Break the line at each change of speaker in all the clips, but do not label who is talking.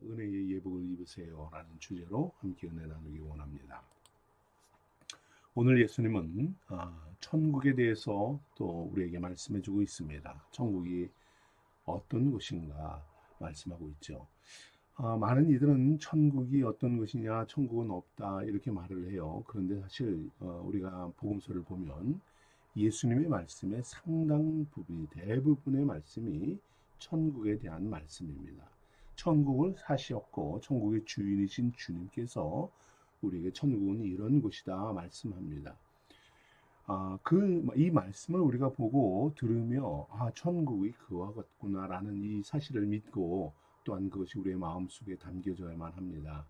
은혜의 예복을 입으세요 라는 주제로 함께 은혜 나누기 원합니다. 오늘 예수님은 천국에 대해서 또 우리에게 말씀해 주고 있습니다. 천국이 어떤 곳인가 말씀하고 있죠. 많은 이들은 천국이 어떤 것이냐, 천국은 없다 이렇게 말을 해요. 그런데 사실 우리가 복음서를 보면 예수님의 말씀의 상당 부분이, 대부분의 말씀이 천국에 대한 말씀입니다. 천국을 사시었고 천국의 주인이신 주님께서 우리에게 천국은 이런 곳이다 말씀합니다. 이 말씀을 우리가 보고 들으며 천국이 그와 같구나라는 이 사실을 믿고 또한 그것이 우리의 마음속에 담겨져야만 합니다.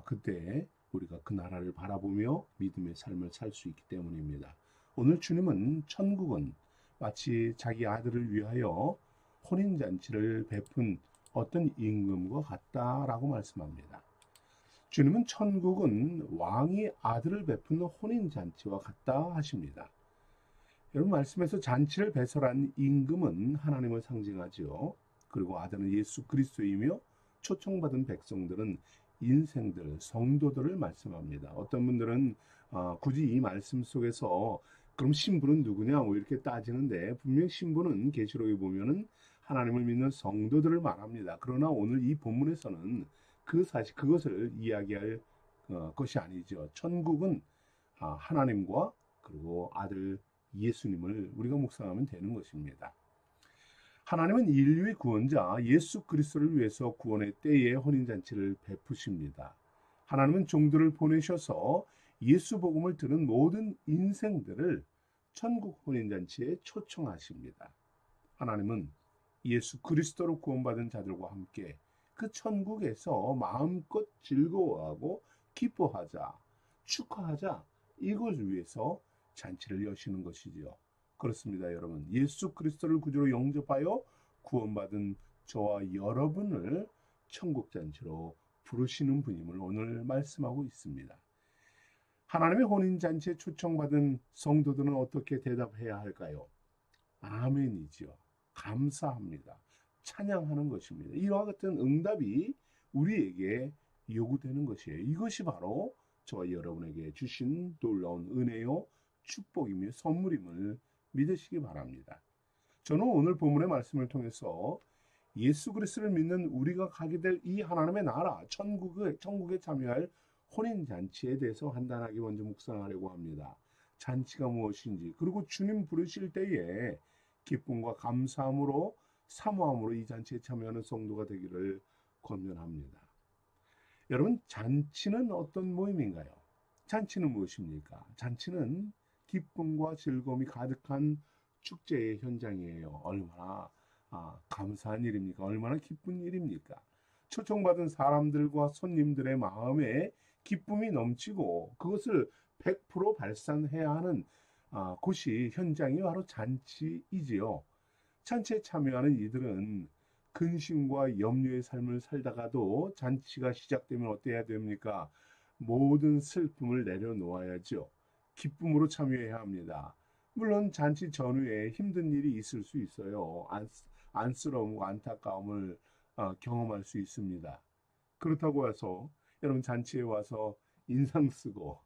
그때 우리가 그 나라를 바라보며 믿음의 삶을 살 수 있기 때문입니다. 오늘 주님은 천국은 마치 자기 아들을 위하여 혼인잔치를 베푼 어떤 임금과 같다라고 말씀합니다. 주님은 천국은 왕이 아들을 베푸는 혼인잔치와 같다 하십니다. 여러분, 말씀에서 잔치를 배설한 임금은 하나님을 상징하죠. 그리고 아들은 예수 그리스도이며 초청받은 백성들은 인생들, 성도들을 말씀합니다. 어떤 분들은 굳이 이 말씀 속에서 그럼 신부는 누구냐 이렇게 따지는데, 분명 신부는 계시록에 보면은 하나님을 믿는 성도들을 말합니다. 그러나 오늘 이 본문에서는 그것을 이야기할 것이 아니죠. 천국은 하나님과 그리고 아들 예수님을 우리가 묵상하면 되는 것입니다. 하나님은 인류의 구원자 예수 그리스도를 위해서 구원의 때에 혼인잔치를 베푸십니다. 하나님은 종들을 보내셔서 예수 복음을 들은 모든 인생들을 천국 혼인잔치에 초청하십니다. 하나님은 예수 그리스도로 구원받은 자들과 함께 그 천국에서 마음껏 즐거워하고 기뻐하자, 축하하자, 이것을 위해서 잔치를 여시는 것이지요. 그렇습니다, 여러분. 예수 그리스도를 구주로 영접하여 구원받은 저와 여러분을 천국 잔치로 부르시는 분임을 오늘 말씀하고 있습니다. 하나님의 혼인잔치에 초청받은 성도들은 어떻게 대답해야 할까요? 아멘이지요. 감사합니다. 찬양하는 것입니다. 이와 같은 응답이 우리에게 요구되는 것이에요. 이것이 바로 저와 여러분에게 주신 놀라운 은혜요, 축복이며 선물임을 믿으시기 바랍니다. 저는 오늘 본문의 말씀을 통해서 예수 그리스도를 믿는 우리가 가게 될 이 하나님의 나라, 천국에 참여할 혼인잔치에 대해서 간단하게 먼저 묵상하려고 합니다. 잔치가 무엇인지, 그리고 주님 부르실 때에 기쁨과 감사함으로, 사모함으로 이 잔치에 참여하는 성도가 되기를 권면합니다. 여러분, 잔치는 어떤 모임인가요? 잔치는 무엇입니까? 잔치는 기쁨과 즐거움이 가득한 축제의 현장이에요. 얼마나 감사한 일입니까? 얼마나 기쁜 일입니까? 초청받은 사람들과 손님들의 마음에 기쁨이 넘치고 그것을 100% 발산해야 하는 곳이, 현장이 바로 잔치이지요. 잔치에 참여하는 이들은 근심과 염려의 삶을 살다가도 잔치가 시작되면 어때야 됩니까? 모든 슬픔을 내려놓아야죠. 기쁨으로 참여해야 합니다. 물론 잔치 전후에 힘든 일이 있을 수 있어요. 안쓰러움과 안타까움을 경험할 수 있습니다. 그렇다고 해서 여러분, 잔치에 와서 인상 쓰고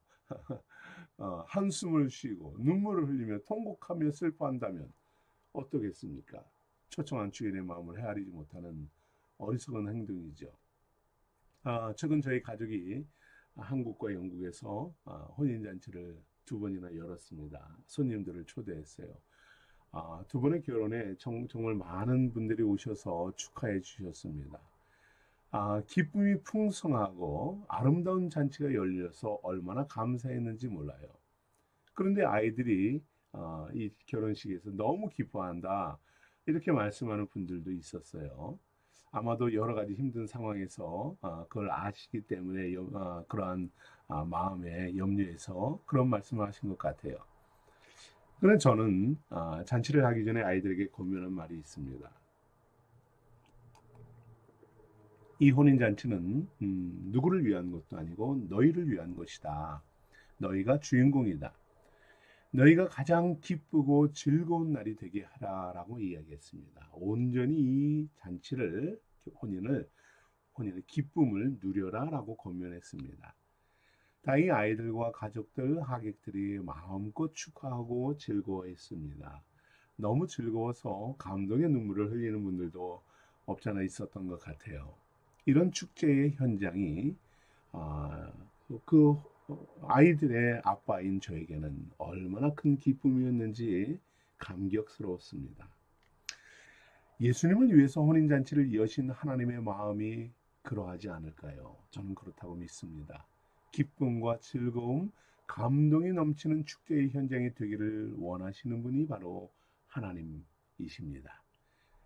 한숨을 쉬고 눈물을 흘리며 통곡하며 슬퍼한다면 어떠겠습니까? 초청한 주인의 마음을 헤아리지 못하는 어리석은 행동이죠. 최근 저희 가족이 한국과 영국에서 혼인잔치를 2번이나 열었습니다. 손님들을 초대했어요. 두 번의 결혼에 정말 많은 분들이 오셔서 축하해 주셨습니다. 기쁨이 풍성하고 아름다운 잔치가 열려서 얼마나 감사했는지 몰라요. 그런데 아이들이 이 결혼식에서 너무 기뻐한다 이렇게 말씀하는 분들도 있었어요. 아마도 여러 가지 힘든 상황에서 그걸 아시기 때문에 그러한 마음의 염려에서 그런 말씀을 하신 것 같아요. 그런데 저는 잔치를 하기 전에 아이들에게 권면한 말이 있습니다. 이 혼인잔치는 누구를 위한 것도 아니고 너희를 위한 것이다. 너희가 주인공이다. 너희가 가장 기쁘고 즐거운 날이 되게 하라라고 이야기했습니다. 온전히 이 잔치를, 혼인을 혼인의 기쁨을 누려라라고 권면했습니다. 다행히 아이들과 가족들, 하객들이 마음껏 축하하고 즐거워했습니다. 너무 즐거워서 감동의 눈물을 흘리는 분들도 없잖아 있었던 것 같아요. 이런 축제의 현장이 아, 그 아이들의 아빠인 저에게는 얼마나 큰 기쁨이었는지 감격스러웠습니다. 예수님을 위해서 혼인잔치를 여신 하나님의 마음이 그러하지 않을까요? 저는 그렇다고 믿습니다. 기쁨과 즐거움, 감동이 넘치는 축제의 현장이 되기를 원하시는 분이 바로 하나님이십니다.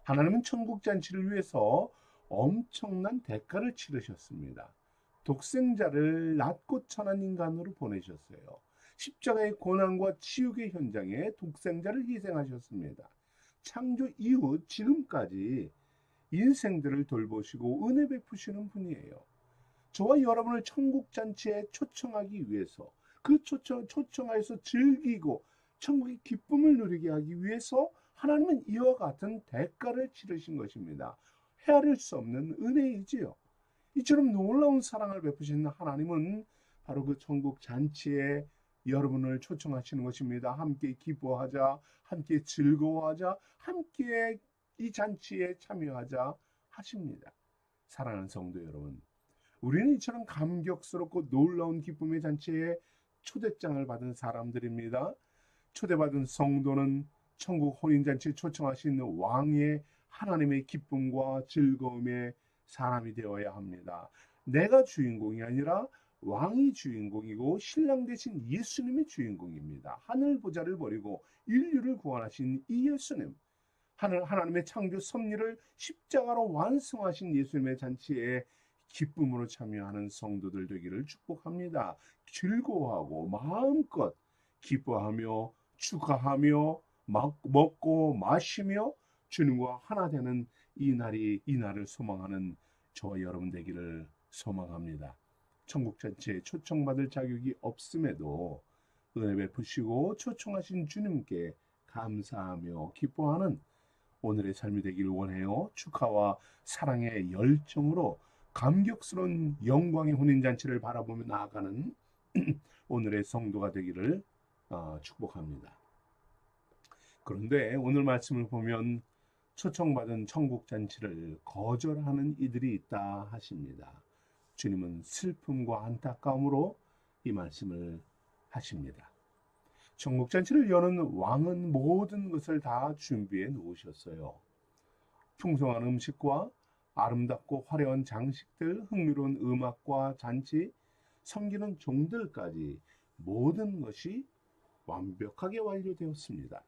하나님은 천국 잔치를 위해서 엄청난 대가를 치르셨습니다. 독생자를 낮고 천한 인간으로 보내셨어요. 십자가의 고난과 치욕의 현장에 독생자를 희생하셨습니다. 창조 이후 지금까지 인생들을 돌보시고 은혜 베푸시는 분이에요. 저와 여러분을 천국 잔치에 초청하기 위해서 그 초청하여서 즐기고 천국의 기쁨을 누리게 하기 위해서 하나님은 이와 같은 대가를 치르신 것입니다. 헤아릴 수 없는 은혜이지요. 이처럼 놀라운 사랑을 베푸시는 하나님은 바로 그 천국 잔치에 여러분을 초청하시는 것입니다. 함께 기뻐하자, 함께 즐거워하자, 함께 이 잔치에 참여하자 하십니다. 사랑하는 성도 여러분, 우리는 이처럼 감격스럽고 놀라운 기쁨의 잔치에 초대장을 받은 사람들입니다. 초대받은 성도는 천국 혼인잔치에 초청하신 왕의 하나님의 기쁨과 즐거움의 사람이 되어야 합니다. 내가 주인공이 아니라 왕이 주인공이고 신랑 대신 예수님이 주인공입니다. 하늘 보좌를 버리고 인류를 구원하신 이 예수님, 하나님의 창조 섭리를 십자가로 완성하신 예수님의 잔치에 기쁨으로 참여하는 성도들 되기를 축복합니다. 즐거워하고 마음껏 기뻐하며 축하하며 먹고 마시며 주님과 하나 되는 이 날을 소망하는 저와 여러분 되기를 소망합니다. 천국 잔치에 초청받을 자격이 없음에도 은혜 베푸시고 초청하신 주님께 감사하며 기뻐하는 오늘의 삶이 되기를 원해요. 축하와 사랑의 열정으로 감격스러운 영광의 혼인잔치를 바라보며 나아가는 오늘의 성도가 되기를 축복합니다. 그런데 오늘 말씀을 보면 초청받은 천국잔치를 거절하는 이들이 있다 하십니다. 주님은 슬픔과 안타까움으로 이 말씀을 하십니다. 천국잔치를 여는 왕은 모든 것을 다 준비해 놓으셨어요. 풍성한 음식과 아름답고 화려한 장식들, 흥미로운 음악과 잔치, 섬기는 종들까지 모든 것이 완벽하게 완료되었습니다.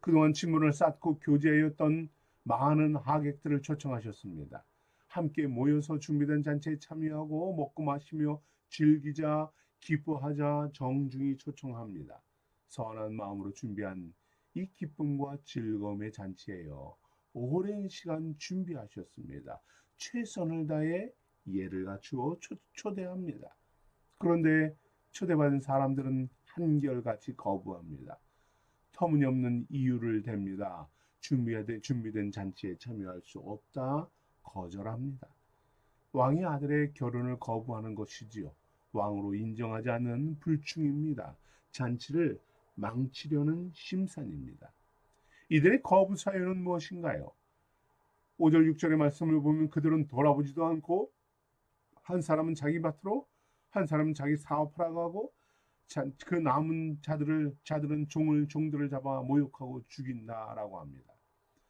그동안 친분을 쌓고 교제하였던 많은 하객들을 초청하셨습니다. 함께 모여서 준비된 잔치에 참여하고 먹고 마시며 즐기자, 기뻐하자 정중히 초청합니다. 선한 마음으로 준비한 이 기쁨과 즐거움의 잔치예요. 오랜 시간 준비하셨습니다. 최선을 다해 예를 갖추어 초대합니다. 그런데 초대받은 사람들은 한결같이 거부합니다. 터무니없는 이유를 댑니다. 준비된 잔치에 참여할 수 없다. 거절합니다. 왕의 아들의 결혼을 거부하는 것이지요. 왕으로 인정하지 않는 불충입니다. 잔치를 망치려는 심산입니다. 이들의 거부 사유는 무엇인가요? 5절 6절의 말씀을 보면 그들은 돌아보지도 않고 한 사람은 자기 밭으로 한 사람은 자기 사업하러 가고 그 남은 자들은 종들을 잡아 모욕하고 죽인다라고 합니다.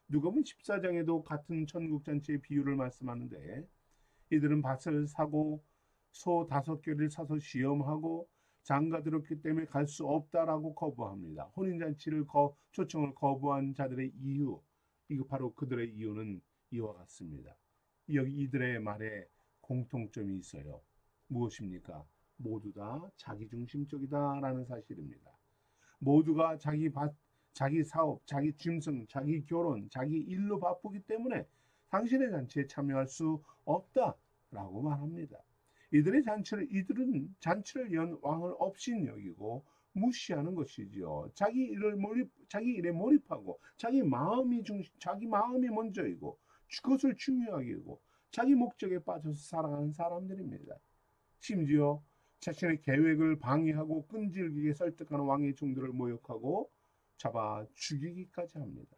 누가복음 14장에도 같은 천국잔치의 비유를 말씀하는데 이들은 밭을 사고 소 5개를 사서 시험하고 장가 들었기 때문에 갈 수 없다라고 거부합니다. 혼인잔치를 초청을 거부한 자들의 이유, 이거 바로 그들의 이유는 이와 같습니다. 여기 이들의 말에 공통점이 있어요. 무엇입니까? 모두 다 자기중심적이다라는 사실입니다. 모두가 자기 밭, 자기 사업, 자기 짐승, 자기 결혼, 자기 일로 바쁘기 때문에 당신의 잔치에 참여할 수 없다라고 말합니다. 이들은 잔치를 연 왕을 업신 여기고 무시하는 것이지요. 자기 일에 몰입하고 자기 마음이 먼저이고 그것을 중요하게 여기고 자기 목적에 빠져서 살아가는 사람들입니다. 심지어 자신의 계획을 방해하고 끈질기게 설득하는 왕의 종들을 모욕하고 잡아 죽이기까지 합니다.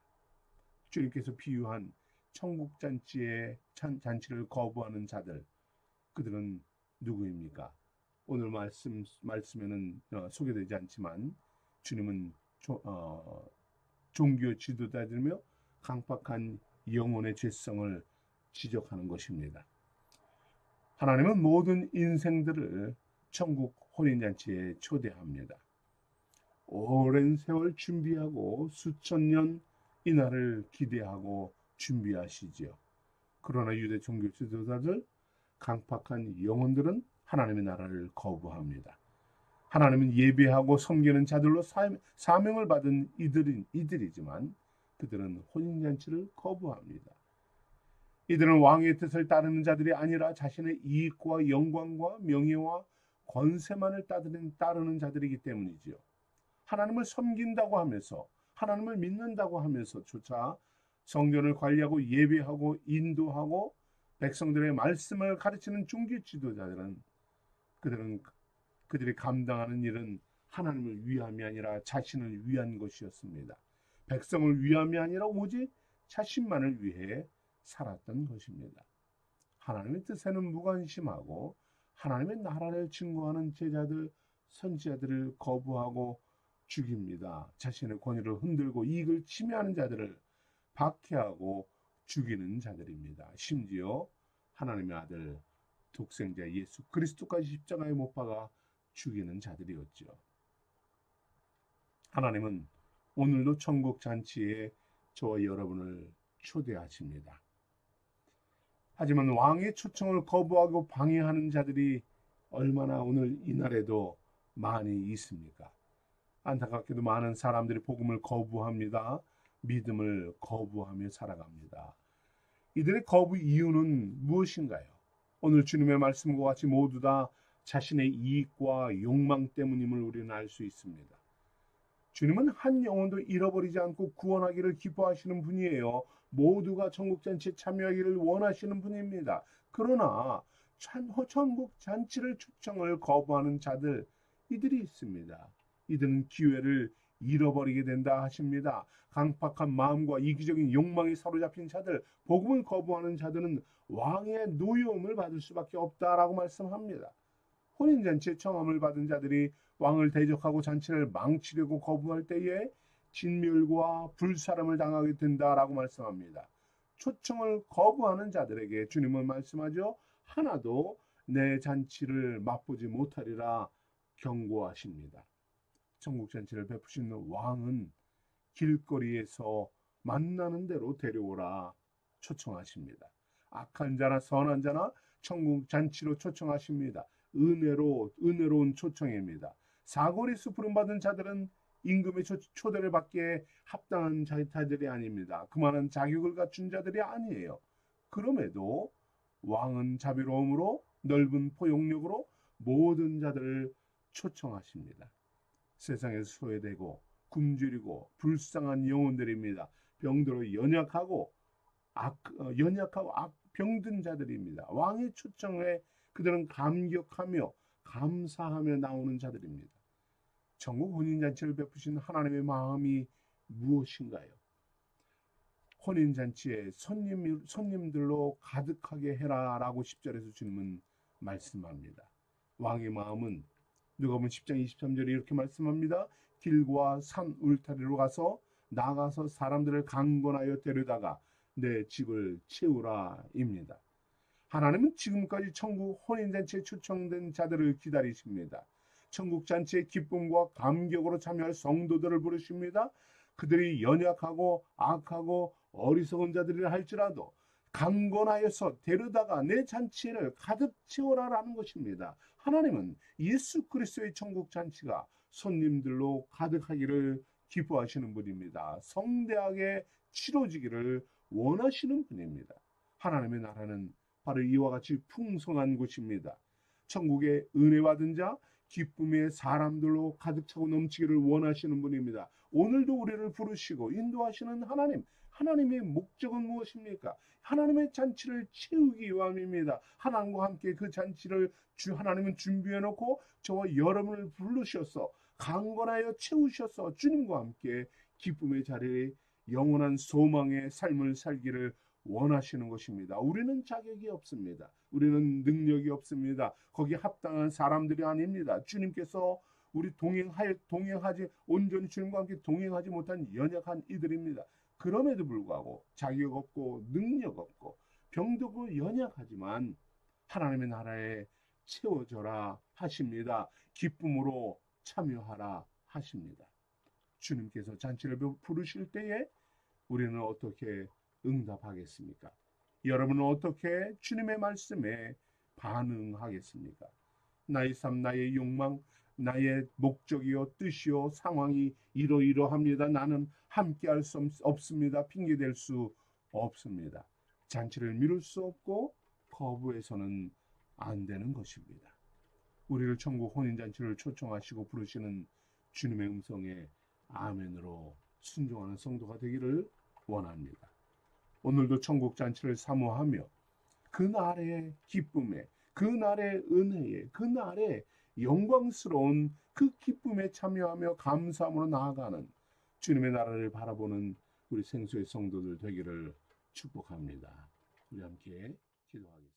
주님께서 비유한 천국 잔치의 잔치를 거부하는 자들, 그들은 누구입니까? 오늘 말씀에는 소개되지 않지만 주님은 종교 지도자들이며 강팍한 영혼의 죄성을 지적하는 것입니다. 하나님은 모든 인생들을 천국 혼인잔치에 초대합니다. 오랜 세월 준비하고 수천 년 이 날을 기대하고 준비하시지요. 그러나 유대 종교 지도자들, 강팍한 영혼들은 하나님의 나라를 거부합니다. 하나님은 예배하고 섬기는 자들로 사명을 받은 이들이지만 그들은 혼인잔치를 거부합니다. 이들은 왕의 뜻을 따르는 자들이 아니라 자신의 이익과 영광과 명예와 권세만을 따르는 자들이기 때문이지요. 하나님을 섬긴다고 하면서, 하나님을 믿는다고 하면서조차 성전을 관리하고 예배하고 인도하고 백성들의 말씀을 가르치는 종교 지도자들은 그들이 감당하는 일은 하나님을 위함이 아니라 자신을 위한 것이었습니다. 백성을 위함이 아니라 오직 자신만을 위해 살았던 것입니다. 하나님의 뜻에는 무관심하고 하나님의 나라를 증거하는 제자들, 선지자들을 거부하고 죽입니다. 자신의 권위를 흔들고 이익을 침해하는 자들을 박해하고 죽이는 자들입니다. 심지어 하나님의 아들 독생자 예수 그리스도까지 십자가에 못 박아 죽이는 자들이었죠. 하나님은 오늘도 천국 잔치에 저와 여러분을 초대하십니다. 하지만 왕의 초청을 거부하고 방해하는 자들이 얼마나 오늘 이날에도 많이 있습니까? 안타깝게도 많은 사람들이 복음을 거부합니다. 믿음을 거부하며 살아갑니다. 이들의 거부 이유는 무엇인가요? 오늘 주님의 말씀과 같이 모두 다 자신의 이익과 욕망 때문임을 우리는 알 수 있습니다. 주님은 한 영혼도 잃어버리지 않고 구원하기를 기뻐하시는 분이에요. 모두가 천국잔치에 참여하기를 원하시는 분입니다. 그러나 천국잔치를 초청을 거부하는 자들, 이들이 있습니다. 이들은 기회를 잃어버리게 된다 하십니다. 강팍한 마음과 이기적인 욕망이 사로잡힌 자들, 복음을 거부하는 자들은 왕의 노여움을 받을 수밖에 없다라고 말씀합니다. 혼인잔치에 청함을 받은 자들이 왕을 대적하고 잔치를 망치려고 거부할 때에 진멸과 불사름을 당하게 된다라고 말씀합니다. 초청을 거부하는 자들에게 주님은 말씀하죠. 하나도 내 잔치를 맛보지 못하리라 경고하십니다. 천국잔치를 베푸시는 왕은 길거리에서 만나는 대로 데려오라 초청하십니다. 악한 자나 선한 자나 천국잔치로 초청하십니다. 은혜로운 초청입니다. 사거리에서 부름받은 자들은 임금의 초대를 받기에 합당한 자들이 아닙니다. 그만한 자격을 갖춘 자들이 아니에요. 그럼에도 왕은 자비로움으로 넓은 포용력으로 모든 자들을 초청하십니다. 세상에서 소외되고 굶주리고 불쌍한 영혼들입니다. 병들어 연약하고 병든 자들입니다. 왕의 초청에 그들은 감격하며 감사하며 나오는 자들입니다. 천국 혼인잔치를 베푸신 하나님의 마음이 무엇인가요? 혼인잔치에 손님들로 가득하게 해라라고 10절에서 주님은 말씀합니다. 왕의 마음은 누가복음 10장 23절에 이렇게 말씀합니다. 길과 산 울타리로 나가서 사람들을 강권하여 데려다가 내 집을 채우라입니다. 하나님은 지금까지 천국 혼인잔치에 초청된 자들을 기다리십니다. 천국잔치의 기쁨과 감격으로 참여할 성도들을 부르십니다. 그들이 연약하고 악하고 어리석은 자들이라 할지라도 강권하여서 데려다가 내 잔치를 가득 채워라라는 것입니다. 하나님은 예수 그리스도의 천국잔치가 손님들로 가득하기를 기뻐하시는 분입니다. 성대하게 치러지기를 원하시는 분입니다. 하나님의 나라는 바로 이와 같이 풍성한 곳입니다. 천국의 은혜 받은 자, 기쁨의 사람들로 가득 차고 넘치기를 원하시는 분입니다. 오늘도 우리를 부르시고 인도하시는 하나님, 하나님의 목적은 무엇입니까? 하나님의 잔치를 채우기 위함입니다. 하나님과 함께 그 잔치를 하나님은 준비해 놓고 저와 여러분을 부르셔서 강건하여 채우셔서 주님과 함께 기쁨의 자리에 영원한 소망의 삶을 살기를 원하시는 것입니다. 우리는 자격이 없습니다. 우리는 능력이 없습니다. 거기에 합당한 사람들이 아닙니다. 주님께서 우리 동행하지 온전히 주님과 함께 동행하지 못한 연약한 이들입니다. 그럼에도 불구하고 자격 없고 능력 없고 병들고 연약하지만 하나님의 나라에 채워져라 하십니다. 기쁨으로 참여하라 하십니다. 주님께서 잔치를 부르실 때에 우리는 어떻게 응답하겠습니까? 여러분은 어떻게 주님의 말씀에 반응하겠습니까? 나의 삶, 나의 욕망, 나의 목적이요 뜻이요 상황이 이러이러합니다. 나는 함께할 수 없습니다. 핑계댈 수 없습니다. 잔치를 미룰 수 없고 거부해서는 안 되는 것입니다. 우리를 천국 혼인잔치를 초청하시고 부르시는 주님의 음성에 아멘으로 순종하는 성도가 되기를 원합니다. 오늘도 천국 잔치를 사모하며 그날의 기쁨에, 그날의 은혜에, 그날의 영광스러운 그 기쁨에 참여하며 감사함으로 나아가는 주님의 나라를 바라보는 우리 생수의 성도들 되기를 축복합니다. 우리 함께 기도하겠습니다.